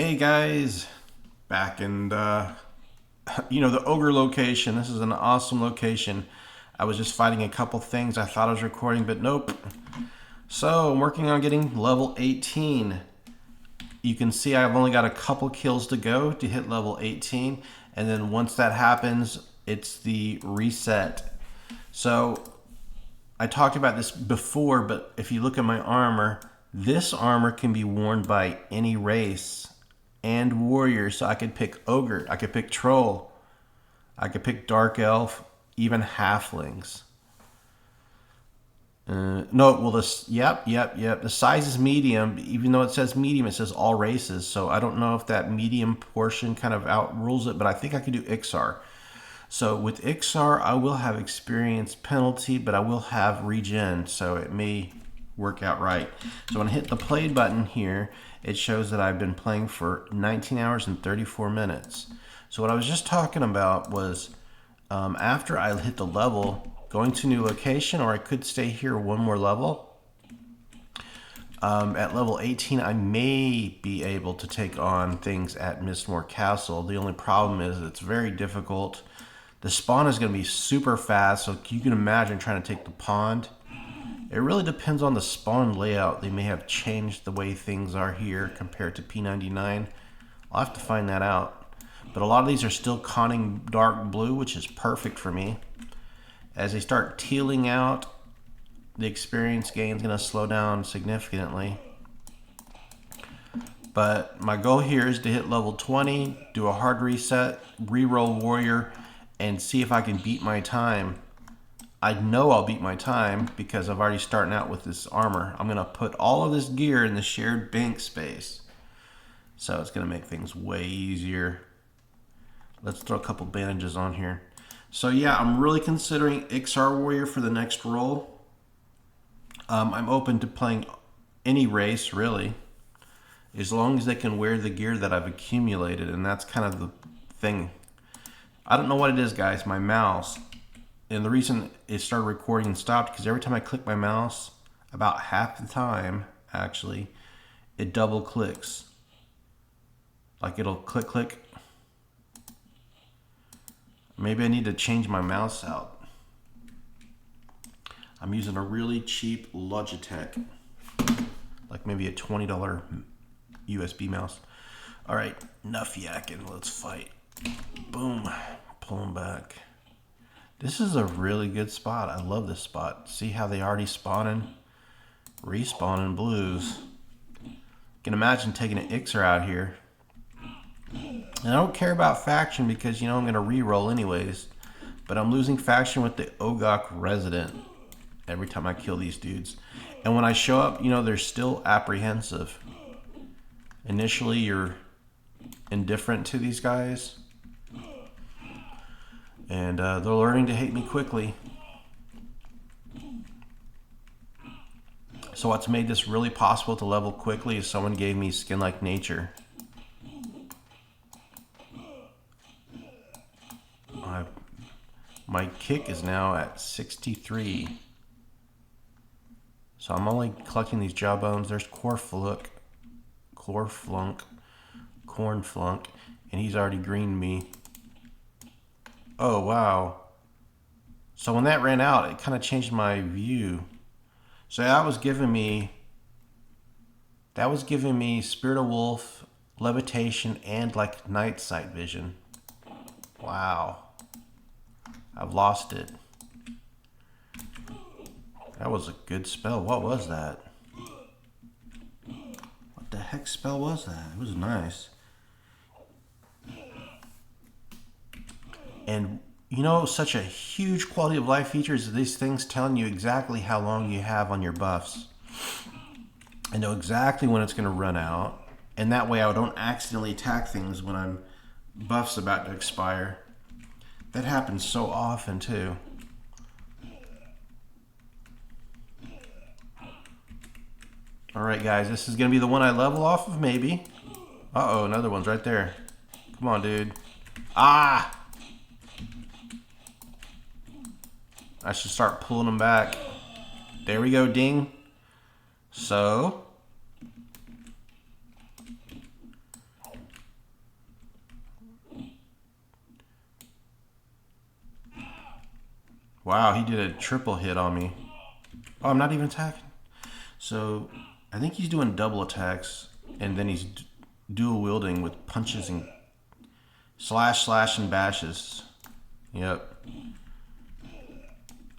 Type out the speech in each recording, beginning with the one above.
Hey guys, back in the ogre location. This is an awesome location. I was just fighting a couple things. I thought I was recording, but nope. So I'm working on getting level 18. You can see I've only got a couple kills to go to hit level 18, and then once that happens, it's the reset. So I talked about this before, but if you look at my armor, this armor can be worn by any race and warrior. So I could pick ogre, I could pick troll, I could pick dark elf, even halflings. No, well, this, yep. The size is medium. Even though it says medium, it says all races. So I don't know if that medium portion kind of outrules it, but I think I could do Ixar. So with Ixar, I will have experience penalty, but I will have regen, so it may work out right. So when I hit the play button here, it shows that I've been playing for 19 hours and 34 minutes. So what I was just talking about was after I hit the level, going to a new location, or I could stay here one more level. At level 18, I may be able to take on things at Mistmoore Castle. The only problem is it's very difficult. The spawn is going to be super fast, so you can imagine trying to take the pond. It really depends on the spawn layout. They may have changed the way things are here compared to p99. I'll have to find that out. But a lot of these are still conning dark blue, which is perfect for me. As they start tealing out, the experience gain is going to slow down significantly. But my goal here is to hit level 20, do a hard reset, reroll warrior, and see if I can beat my time. I know I'll beat my time because I've already starting out with this armor. I'm going to put all of this gear in the shared bank space. So it's going to make things way easier. Let's throw a couple bandages on here. So yeah, I'm really considering Ixar Warrior for the next role. I'm open to playing any race, really, as long as they can wear the gear that I've accumulated, and that's kind of the thing. I don't know what it is, guys, my mouse. And the reason it started recording and stopped, because every time I click my mouse, about half the time, actually, it double clicks. Like it'll click, click. Maybe I need to change my mouse out. I'm using a really cheap Logitech, like maybe a $20 USB mouse. All right, enough yakking, let's fight. Boom, pull them back. This is a really good spot. I love this spot. See how they already spawning, respawning blues. You can imagine taking an Ixar out here. And I don't care about faction because, I'm going to re-roll anyways. But I'm losing faction with the Ogok resident every time I kill these dudes. And when I show up, they're still apprehensive. Initially, you're indifferent to these guys. And they're learning to hate me quickly. So what's made this really possible to level quickly is someone gave me Skin Like Nature. My kick is now at 63. So I'm only collecting these jawbones. There's Cornflunk, and he's already greened me. Oh, wow. So when that ran out, it kind of changed my view. So that was giving me Spirit of Wolf, Levitation, and like night sight vision. Wow. I've lost it. That was a good spell. What was that? What the heck spell was that? It was nice. And such a huge quality of life feature is these things telling you exactly how long you have on your buffs. I know exactly when it's going to run out. And that way I don't accidentally attack things when I'm buff's about to expire. That happens so often too. Alright guys, this is going to be the one I level off of maybe. Uh-oh, another one's right there. Come on, dude. Ah! I should start pulling them back. There we go, ding. So, Wow, he did a triple hit on me. Oh, I'm not even attacking. So I think he's doing double attacks, and then he's dual wielding with punches and slash, and bashes. Yep.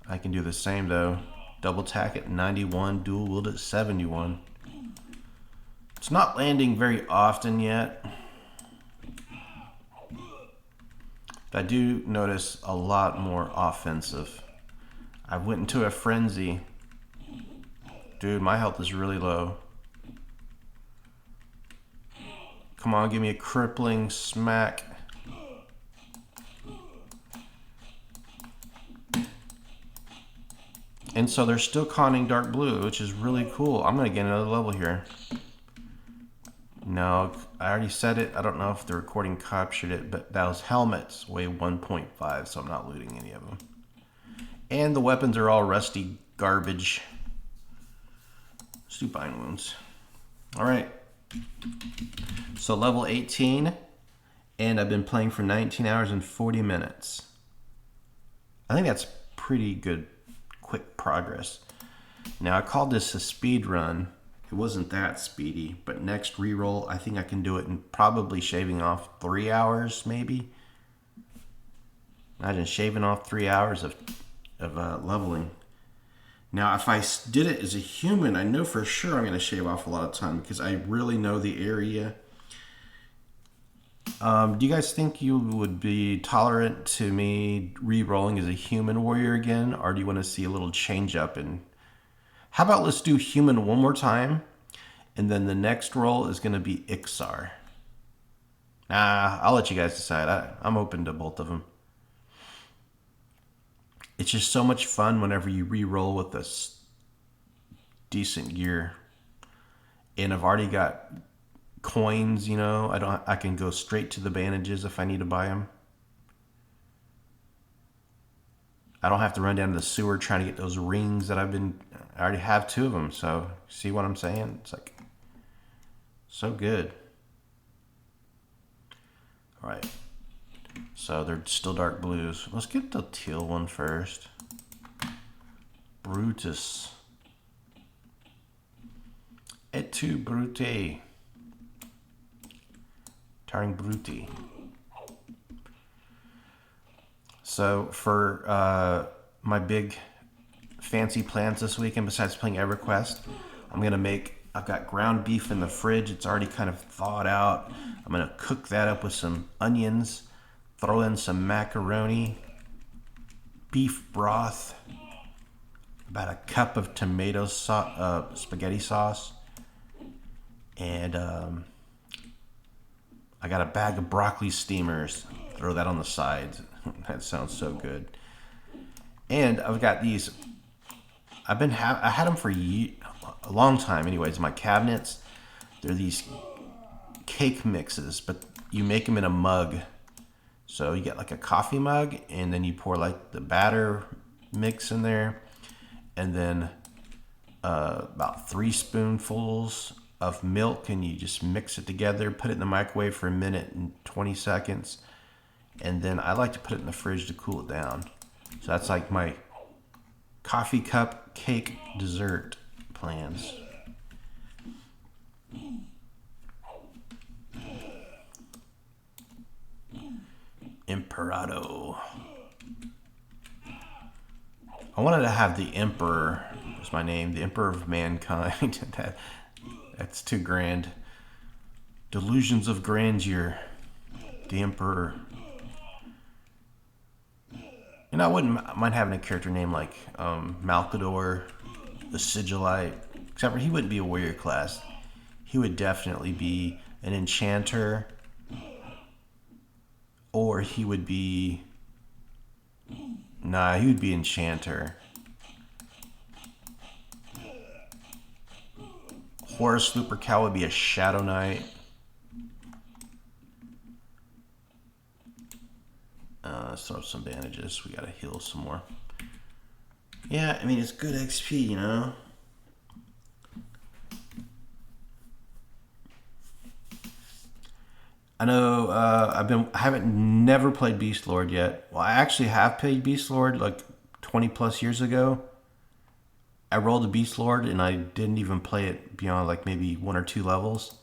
I can do the same though. Double attack at 91, dual wield at 71. It's not landing very often yet. But I do notice a lot more offensive. I went into a frenzy. Dude, my health is really low. Come on, give me a crippling smack. And so they're still conning dark blue, which is really cool. I'm going to get another level here. No, I already said it. I don't know if the recording captured it, but those helmets weigh 1.5, so I'm not looting any of them. And the weapons are all rusty garbage. Supine wounds. All right. So level 18, and I've been playing for 19 hours and 40 minutes. I think that's pretty good, quick progress. Now, I called this a speed run. It wasn't that speedy, but next reroll, I think I can do it in probably shaving off 3 hours, maybe. Imagine shaving off 3 hours of leveling. Now, if I did it as a human, I know for sure I'm going to shave off a lot of time because I really know the area. Do you guys think you would be tolerant to me re-rolling as a human warrior again? Or do you want to see a little change up? And how about let's do human one more time, and then the next roll is going to be Ixar. I'll let you guys decide. I'm open to both of them. It's just so much fun whenever you re-roll with this decent gear. And I've already got coins, you know. I can go straight to the bandages if I need to buy them. I don't have to run down to the sewer trying to get those rings that I already have 2 of them. So, see what I'm saying? It's like so good. All right. So they're still dark blues. Let's get the teal one first. Brutus. Et tu, Brute. Tarring Brute. So for my big fancy plans this weekend, besides playing Everquest, I've got ground beef in the fridge. It's already kind of thawed out. I'm going to cook that up with some onions, throw in some macaroni, beef broth, about a cup of tomato spaghetti sauce, and I got a bag of broccoli steamers. Throw that on the sides. That sounds so good. And I've got these. I had them for a long time. Anyways, my cabinets. They're these cake mixes, but you make them in a mug. So you get like a coffee mug, and then you pour like the batter mix in there, and then about 3 spoonfuls of milk, and you just mix it together. Put it in the microwave for 1 minute and 20 seconds. And then I like to put it in the fridge to cool it down. So that's like my coffee cup cake dessert plans. Imperado. I wanted to have the Emperor as my name, the Emperor of Mankind. That's too grand. Delusions of grandeur. The Emperor. And I wouldn't mind having a character name like Malcador, the Sigilite. Except for he wouldn't be a warrior class. He would definitely be an enchanter. Or he would be... Nah, he would be enchanter. Horus Lupercal would be a Shadow Knight. Let's throw some bandages. We gotta heal some more. Yeah, I mean, it's good XP, you know? I know I haven't never played Beast Lord yet. Well, I actually have played Beast Lord like 20 plus years ago, I rolled a Beast Lord and I didn't even play it beyond like maybe 1 or 2 levels.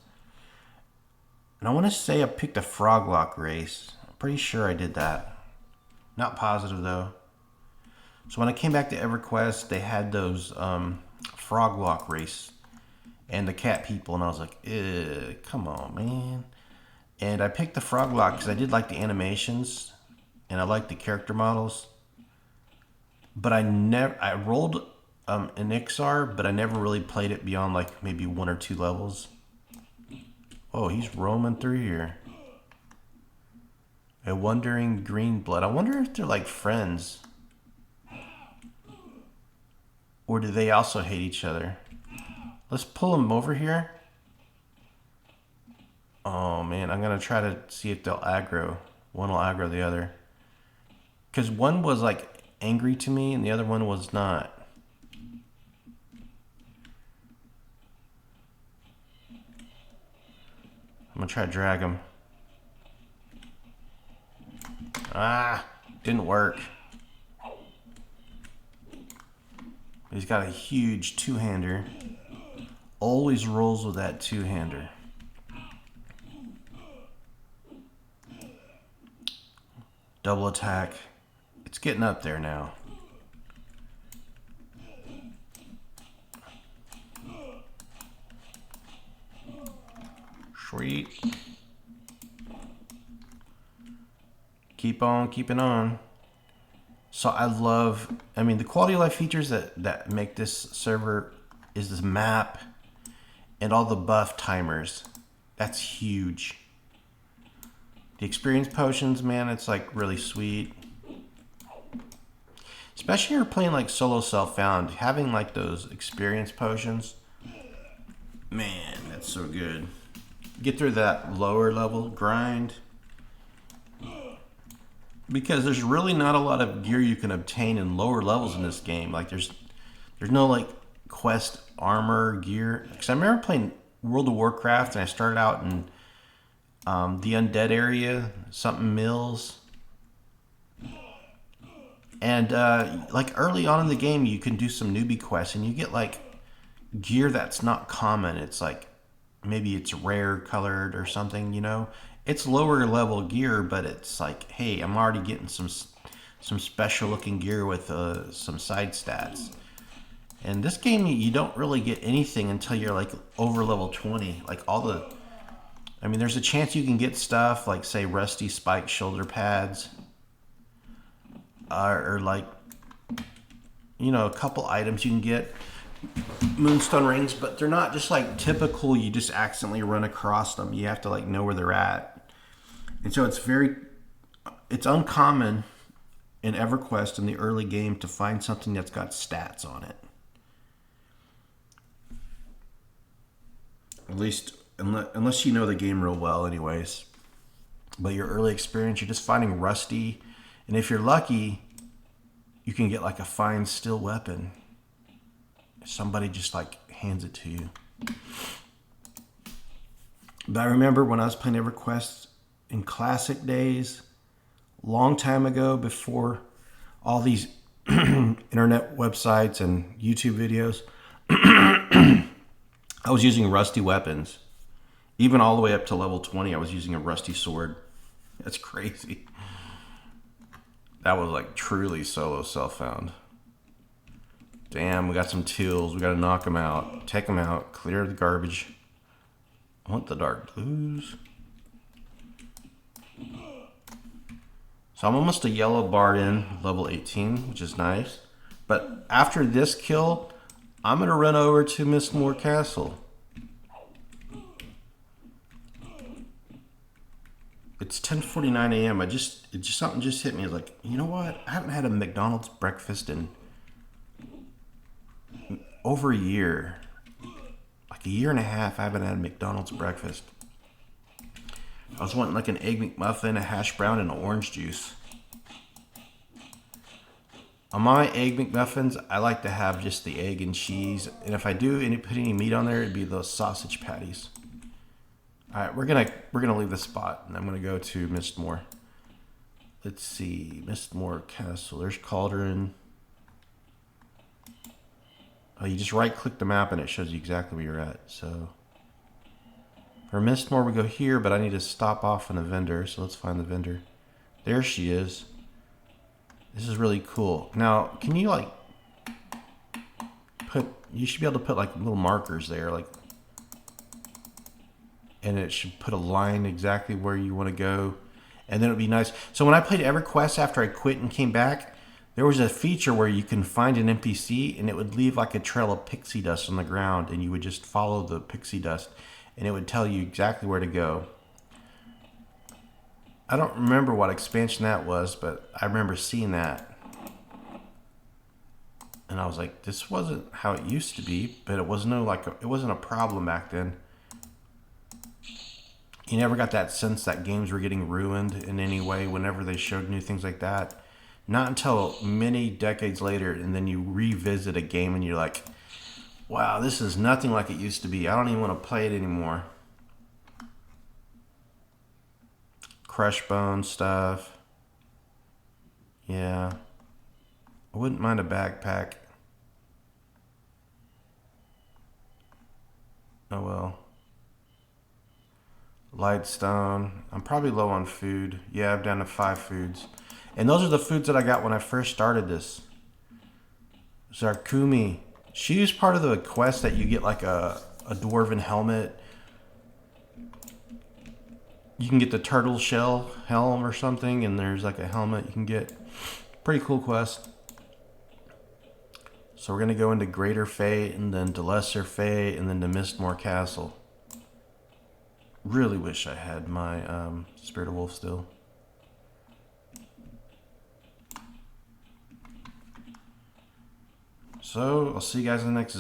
And I want to say I picked a Froglock race. I'm pretty sure I did that. Not positive though. So when I came back to Everquest, they had those Froglock race and the cat people, and I was like, come on, man. And I picked the Froglock because I did like the animations and I liked the character models. But I rolled an Ixar, but I never really played it beyond like maybe 1 or 2 levels. Oh, he's roaming through here. A wandering green blood. I wonder if they're like friends. Or do they also hate each other? Let's pull them over here. Oh man, I'm gonna try to see if they'll aggro. One will aggro the other. Because one was like angry to me and the other one was not. I'm gonna try to drag him. Ah, didn't work. He's got a huge two-hander. Always rolls with that two-hander. Double attack. It's getting up there now. Sweet. Keep on keeping on. So I mean, the quality of life features that make this server is this map and all the buff timers. That's huge. The experience potions, man, it's like really sweet. Especially if you're playing like solo self-found, having like those experience potions, man, that's so good. Get through that lower level grind. Because there's really not a lot of gear you can obtain in lower levels in this game. Like there's no like quest armor gear. Because I remember playing World of Warcraft and I started out in the undead area, something mills. And like early on in the game, you can do some newbie quests and you get like gear that's not common. It's like maybe it's rare colored or something, you know. It's lower level gear, but it's like, hey, I'm already getting some special looking gear with some side stats. And this game, you don't really get anything until you're like over level 20. Like I mean, there's a chance you can get stuff like, say, rusty spike shoulder pads, or like, you know, a couple items you can get. Moonstone rings, but they're not just like typical, you just accidentally run across them. You have to like know where they're at. And so it's uncommon in EverQuest in the early game to find something that's got stats on it. At least unless you know the game real well anyways. But your early experience, you're just finding rusty, and if you're lucky, you can get like a fine steel weapon. Somebody just like hands it to you. But I remember when I was playing EverQuest in classic days, long time ago, before all these internet websites and YouTube videos, I was using rusty weapons. Even all the way up to level 20, I was using a rusty sword. That's crazy. That was like truly solo self-found. Damn, we got some teals. We got to knock them out. Take them out. Clear the garbage. I want the dark blues. So I'm almost a yellow bard in level 18, which is nice. But after this kill, I'm going to run over to Mistmoore Castle. It's 10:49 a.m. Something just hit me. It's like, you know what? I haven't had a McDonald's breakfast in over a year. Like a year and a half, I haven't had a McDonald's breakfast. I was wanting like an Egg McMuffin, a hash brown, and an orange juice. On my Egg McMuffins, I like to have just the egg and cheese. And if I do put any meat on there, it'd be those sausage patties. All right, we're gonna leave the spot, and I'm gonna go to Mistmoore. Let's see, Mistmoore Castle. There's Cauldron. Oh, you just right click the map and it shows you exactly where you're at. So for Mistmoore we go here, but I need to stop off on a vendor, so let's find the vendor. There she is. This is really cool. Now, can you like you should be able to put like little markers there, like, and it should put a line exactly where you want to go. And then it would be nice. So when I played Everquest after I quit and came back, there was a feature where you can find an NPC and it would leave like a trail of pixie dust on the ground, and you would just follow the pixie dust and it would tell you exactly where to go. I don't remember what expansion that was, but I remember seeing that. And I was like, this wasn't how it used to be, but it wasn't a problem back then. You never got that sense that games were getting ruined in any way whenever they showed new things like that. Not until many decades later, and then you revisit a game and you're like, wow, this is nothing like it used to be. I don't even want to play it anymore. Crush bone stuff. Yeah. I wouldn't mind a backpack. Oh well. Lightstone. I'm probably low on food. Yeah, I'm down to 5 foods. And those are the foods that I got when I first started this. Zarkumi. She was part of the quest that you get like a dwarven helmet. You can get the turtle shell helm or something, and there's like a helmet you can get. Pretty cool quest. So we're going to go into Greater Fate, and then to Lesser Fate, and then to Mistmoore Castle. Really wish I had my Spirit of Wolf still. So, I'll see you guys in the next